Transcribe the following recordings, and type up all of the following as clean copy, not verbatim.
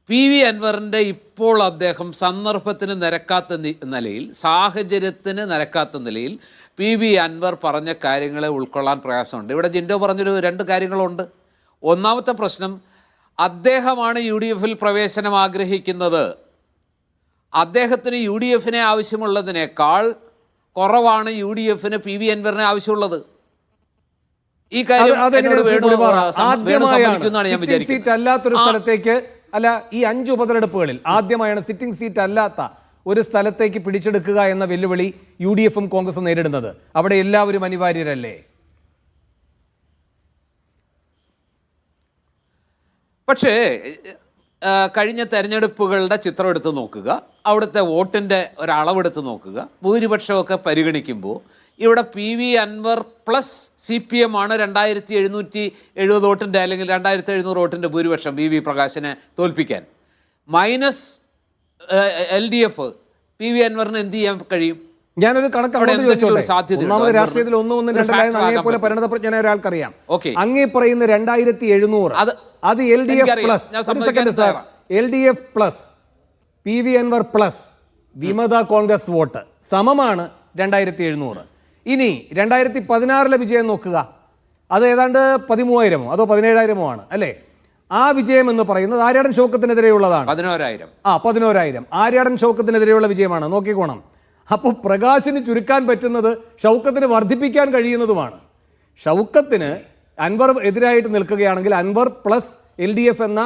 P V അൻവറിൻ്റെ ഇപ്പോൾ അദ്ദേഹം സന്ദർഭത്തിന് നിരക്കാത്ത നിലയിൽ, സാഹചര്യത്തിന് നിരക്കാത്ത നിലയിൽ പി വി അൻവർ പറഞ്ഞ കാര്യങ്ങളെ ഉൾക്കൊള്ളാൻ പ്രയാസമുണ്ട്. ഇവിടെ ജിൻഡോ പറഞ്ഞൊരു 2 കാര്യങ്ങളുണ്ട്. ഒന്നാമത്തെ പ്രശ്നം, അദ്ദേഹമാണ് യു ഡി എഫിൽ പ്രവേശനം ആഗ്രഹിക്കുന്നത്. അദ്ദേഹത്തിന് യു ഡി എഫിനെ ആവശ്യമുള്ളതിനേക്കാൾ കുറവാണ് യു ഡി എഫിന് പി വി അൻവറിനെ ആവശ്യമുള്ളത്. ഈ കാര്യം ഞാൻ വിചാരിക്കുന്നത്. അല്ല, ഈ 5 ഉപതെരഞ്ഞെടുപ്പുകളിൽ ആദ്യമായാണ് സിറ്റിംഗ് സീറ്റ് അല്ലാത്ത ഒരു സ്ഥലത്തേക്ക് പിടിച്ചെടുക്കുക എന്ന വെല്ലുവിളി യു ഡി എഫും കോൺഗ്രസും നേരിടുന്നത്. അവിടെ എല്ലാവരും അനിവാര്യരല്ലേ? പക്ഷേ കഴിഞ്ഞ തെരഞ്ഞെടുപ്പുകളുടെ ചിത്രം എടുത്ത് നോക്കുക, അവിടുത്തെ വോട്ടിൻ്റെ ഒരളവെടുത്ത് നോക്കുക, ഭൂരിപക്ഷമൊക്കെ പരിഗണിക്കുമ്പോൾ ഇവിടെ P V Anvar plus C P M ആണ് 2770 വോട്ടിൻ്റെ അല്ലെങ്കിൽ 2700 വോട്ടിൻ്റെ ഭൂരിപക്ഷം വി വി പ്രകാശിനെ തോൽപ്പിക്കാൻ. മൈനസ് LDF പി വി അൻവറിന് എന്ത് ചെയ്യാൻ കഴിയും? ഞാനൊരു കണക്ക് രാഷ്ട്രീയത്തിൽ 1-1-2 പരിണതപ്രജ്ഞനായ ഒരാൾക്കറിയാം. അങ്ങേ പറയുന്ന 2700 അത് LDF plus, LDF plus P V Anvar plus വിമത കോൺഗ്രസ് വോട്ട് സമമാണ് 2700. ഇനി 2016 വിജയം നോക്കുക, അത് ഏതാണ്ട് 13,000 അതോ 17,000 ആണ് അല്ലേ? ആ വിജയം എന്ന് പറയുന്നത് ആര്യാടൻ ഷൗക്കത്തിനെതിരെയുള്ളതാണ്. 11,000 ആര്യാടൻ ഷൗക്കത്തിനെതിരെയുള്ള വിജയമാണ്. നോക്കിക്കോണം. അപ്പോൾ പ്രകാശിന് ചുരുക്കാൻ പറ്റുന്നത് ഷൗക്കത്തിന് വർദ്ധിപ്പിക്കാൻ കഴിയുന്നതുമാണ്. ഷൗക്കത്തിന് അൻവർ എതിരായിട്ട് നിൽക്കുകയാണെങ്കിൽ അൻവർ പ്ലസ് LDF എന്ന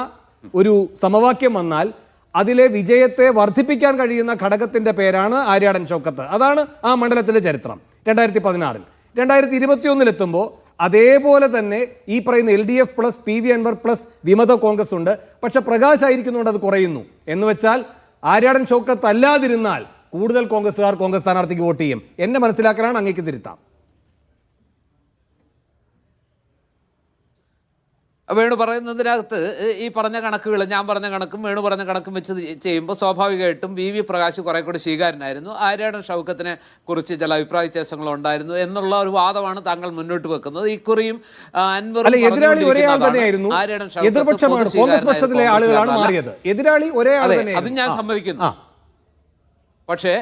ഒരു സമവാക്യം വന്നാൽ അതിലെ വിജയത്തെ വർദ്ധിപ്പിക്കാൻ കഴിയുന്ന ഘടകത്തിൻ്റെ പേരാണ് ആര്യാടൻ ഷൗക്കത്ത്. അതാണ് ആ മണ്ഡലത്തിലെ ചരിത്രം. 2016 2021 അതേപോലെ തന്നെ ഈ പറയുന്ന LDF plus P V Anvar plus വിമത കോൺഗ്രസ് ഉണ്ട്. പക്ഷെ പ്രകാശ് ആയിരിക്കുന്നതുകൊണ്ട് അത് കുറയുന്നു. എന്ന് വെച്ചാൽ ആര്യാടൻ ഷൗക്കത്ത് അല്ലാതിരുന്നാൽ കൂടുതൽ കോൺഗ്രസ്സുകാർ കോൺഗ്രസ് സ്ഥാനാർത്ഥിക്ക് വോട്ട് ചെയ്യും. എന്നെ മനസ്സിലാക്കലാണ്, അങ്ങേക്ക് തിരുത്താം. വേണു പറയുന്നതിനകത്ത് ഈ പറഞ്ഞ കണക്കുകൾ, ഞാൻ പറഞ്ഞ കണക്കും വേണു പറഞ്ഞ കണക്കും വെച്ച് ചെയ്യുമ്പോൾ സ്വാഭാവികമായിട്ടും വി വി പ്രകാശ് കുറെ കൂടി സ്വീകാര്യനായിരുന്നു, ആര്യാടൻ ഷൗക്കത്തിനെ കുറിച്ച് ചില അഭിപ്രായ വ്യത്യാസങ്ങളുണ്ടായിരുന്നു എന്നുള്ള ഒരു വാദമാണ് താങ്കൾ മുന്നോട്ട് വെക്കുന്നത്. ഇക്കുറിയും അൻവർ എതിരാളി ഒരേ ആൾ തന്നെയായിരുന്നു, എതിർപക്ഷമാണ് കോൺഗ്രസ് പക്ഷത്തിലെ ആളുകളാണ് മാറിയത്. എതിരാളി ഒരേ ആൾ തന്നെ, അത് ഞാൻ സമ്മതിക്കുന്നു. പക്ഷേ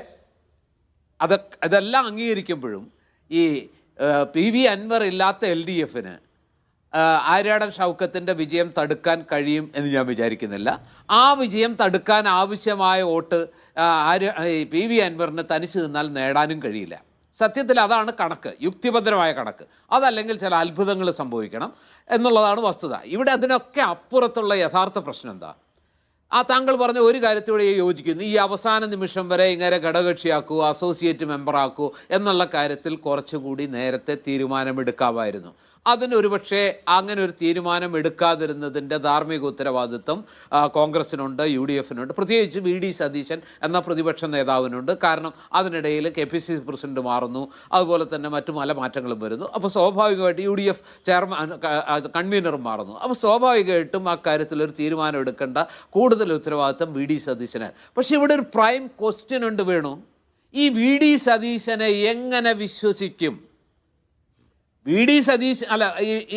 അതെല്ലാം അംഗീകരിക്കുമ്പോഴും ഈ പി വി അൻവർ ഇല്ലാത്ത LDFന് ആര്യാടൻ ഷൗക്കത്തിൻ്റെ വിജയം തടുക്കാൻ കഴിയും എന്ന് ഞാൻ വിചാരിക്കുന്നില്ല. ആ വിജയം തടുക്കാൻ ആവശ്യമായ വോട്ട് പി വി അൻവറിന് തനിച്ച് നിന്നാൽ നേടാനും കഴിയില്ല. സത്യത്തിൽ അതാണ് കണക്ക്, യുക്തിഭദ്രമായ കണക്ക്. അതല്ലെങ്കിൽ ചില അത്ഭുതങ്ങൾ സംഭവിക്കണം എന്നുള്ളതാണ് വസ്തുത. ഇവിടെ അതിനൊക്കെ അപ്പുറത്തുള്ള യഥാർത്ഥ പ്രശ്നം എന്താ? താങ്കൾ പറഞ്ഞ ഒരു കാര്യത്തോടെ യോജിക്കുന്നു. ഈ അവസാന നിമിഷം വരെ ഇങ്ങനെ ഘടകകക്ഷിയാക്കൂ, അസോസിയേറ്റ് മെമ്പറാക്കൂ എന്നുള്ള കാര്യത്തിൽ കുറച്ചുകൂടി നേരത്തെ തീരുമാനമെടുക്കാമായിരുന്നു. അതിനൊരുപക്ഷെ അങ്ങനെ ഒരു തീരുമാനം എടുക്കാതിരുന്നതിൻ്റെ ധാർമ്മിക ഉത്തരവാദിത്വം കോൺഗ്രസിനുണ്ട്, UDFനുണ്ട്, പ്രത്യേകിച്ച് VD സതീശൻ എന്ന പ്രതിപക്ഷ നേതാവിനുണ്ട്. കാരണം അതിനിടയിൽ KPCC പ്രസിഡന്റ് മാറുന്നു, അതുപോലെ തന്നെ മറ്റു പല മാറ്റങ്ങളും വരുന്നു. അപ്പോൾ സ്വാഭാവികമായിട്ട് UDF ചെയർമാൻ കൺവീനറും മാറുന്നു. അപ്പോൾ സ്വാഭാവികമായിട്ടും അക്കാര്യത്തിൽ ഒരു തീരുമാനം എടുക്കേണ്ട കൂടുതൽ ഉത്തരവാദിത്വം VD സതീശന്. പക്ഷെ ഇവിടെ ഒരു പ്രൈം ക്വസ്റ്റ്യൻ ഉണ്ട് വേണു. ഈ VD സതീശനെ എങ്ങനെ വിശ്വസിക്കും? VD സതീശ് അല്ല,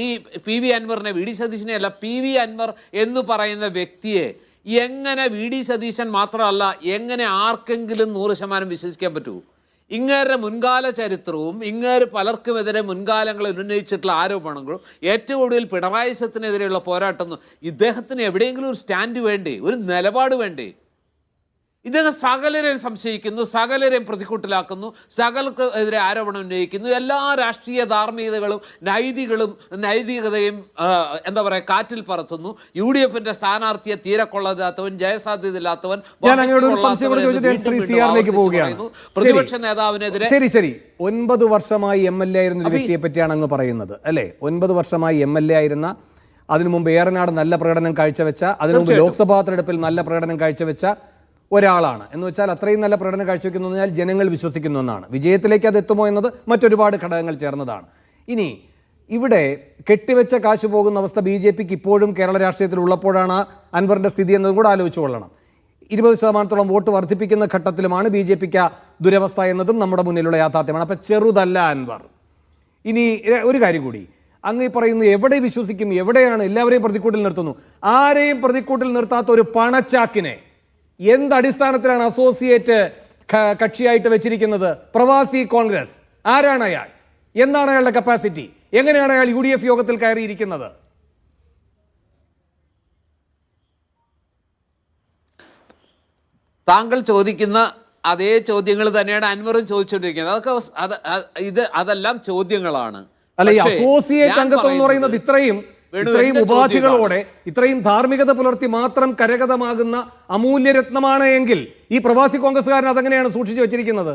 ഈ പി വി അൻവറിനെ, VD സതീശനെ അല്ല, പി വി അൻവർ എന്ന് പറയുന്ന വ്യക്തിയെ എങ്ങനെ VD സതീശൻ മാത്രമല്ല എങ്ങനെ ആർക്കെങ്കിലും 100% വിശ്വസിക്കാൻ പറ്റൂ? ഇങ്ങേരുടെ മുൻകാല ചരിത്രവും ഇങ്ങേര് പലർക്കുമെതിരെ മുൻകാലങ്ങളിൽ ഉന്നയിച്ചിട്ടുള്ള ആരോപണങ്ങളും ഏറ്റവും ഒടുവിൽ പിണറായി സത്തിനെതിരെയുള്ള പോരാട്ടം, ഇദ്ദേഹത്തിന് എവിടെയെങ്കിലും ഒരു സ്റ്റാൻഡ് വേണ്ടേ, ഒരു നിലപാട് വേണ്ടേ? ഇദ്ദേഹം സകലരെയും സംശയിക്കുന്നു, സകലരെയും പ്രതിക്കൂട്ടിലാക്കുന്നു, സകലർക്ക് എതിരെ ആരോപണം ഉന്നയിക്കുന്നു. എല്ലാ രാഷ്ട്രീയ ധാർമ്മികതകളും നൈതികതയും എന്താ പറയുക കാറ്റിൽ പറത്തുന്നു. UDFന്റെ സ്ഥാനാർത്ഥിയെ തീരെ കൊള്ളാത്തവൻ, ജയസാധ്യത ഇല്ലാത്തവൻ, പ്രതിപക്ഷ നേതാവിനെതിരെ. ശരി 9 വർഷമായി MLA ആയിരുന്ന ഒരു വ്യക്തിയെ പറ്റിയാണ് അങ്ങ് പറയുന്നത് അല്ലേ? 9 വർഷമായി MLA ആയിരുന്ന, അതിനു മുമ്പ് ഏറനാട് നല്ല പ്രകടനം കാഴ്ചവെച്ച, അതിനു മുമ്പ് ലോക്സഭാ തെരഞ്ഞെടുപ്പിൽ നല്ല പ്രകടനം കാഴ്ചവെച്ച ഒരാളാണ്. എന്ന് വെച്ചാൽ അത്രയും നല്ല പ്രകടനം കാഴ്ചവെക്കുന്നു എന്നാൽ ജനങ്ങൾ വിശ്വസിക്കുന്നു എന്നാണ്. വിജയത്തിലേക്ക് അത് എത്തുമോ എന്നത് മറ്റൊരുപാട് ഘടകങ്ങൾ ചേർന്നതാണ്. ഇനി ഇവിടെ കെട്ടിവെച്ച കാശ് പോകുന്ന അവസ്ഥ BJPക്ക് ഇപ്പോഴും കേരള രാഷ്ട്രീയത്തിൽ ഉള്ളപ്പോഴാണ് അൻവറിൻ്റെ സ്ഥിതി എന്നതും കൂടെ ആലോചിച്ചു കൊള്ളണം. 20% വോട്ട് വർദ്ധിപ്പിക്കുന്ന ഘട്ടത്തിലുമാണ് BJPക്ക് ദുരവസ്ഥ എന്നതും നമ്മുടെ മുന്നിലുള്ള യാഥാർത്ഥ്യമാണ്. അപ്പം ചെറുതല്ല അൻവർ. ഇനി ഒരു കാര്യം കൂടി, അങ്ങ് ഈ പറയുന്നു എവിടെ വിശ്വസിക്കും, എവിടെയാണ് എല്ലാവരെയും പ്രതിക്കൂട്ടിൽ നിർത്തുന്നു? ആരെയും പ്രതിക്കൂട്ടിൽ നിർത്താത്ത ഒരു പണച്ചാക്കിനെ എന്തടിസ്ഥാനത്തിലാണ് അസോസിയേറ്റ് കക്ഷിയായിട്ട് വെച്ചിരിക്കുന്നത്? പ്രവാസി കോൺഗ്രസ്. ആരാണ് അയാൾ? എന്താണ് അയാളുടെ കപ്പാസിറ്റി? എങ്ങനെയാണ് അയാൾ UDF യോഗത്തിൽ കയറിയിരിക്കുന്നത്? താങ്കൾ ചോദിക്കുന്ന അതേ ചോദ്യങ്ങൾ തന്നെയാണ് അൻവറും ചോദിച്ചുകൊണ്ടിരിക്കുന്നത്. അതൊക്കെ അതെല്ലാം ചോദ്യങ്ങളാണ്. അല്ല, ഈ അസോസിയേറ്റ് അംഗത്വം എന്ന് പറയുന്നത് ഇത്രയും ഉപാധികളോടെ, ഇത്രയും ധാർമ്മികത പുലർത്തി മാത്രം കരഗതമാകുന്ന അമൂല്യരത്നമാണ് എങ്കിൽ ഈ പ്രവാസി കോൺഗ്രസ്സുകാരൻ അതെങ്ങനെയാണ് സൂക്ഷിച്ചു വെച്ചിരിക്കുന്നത്?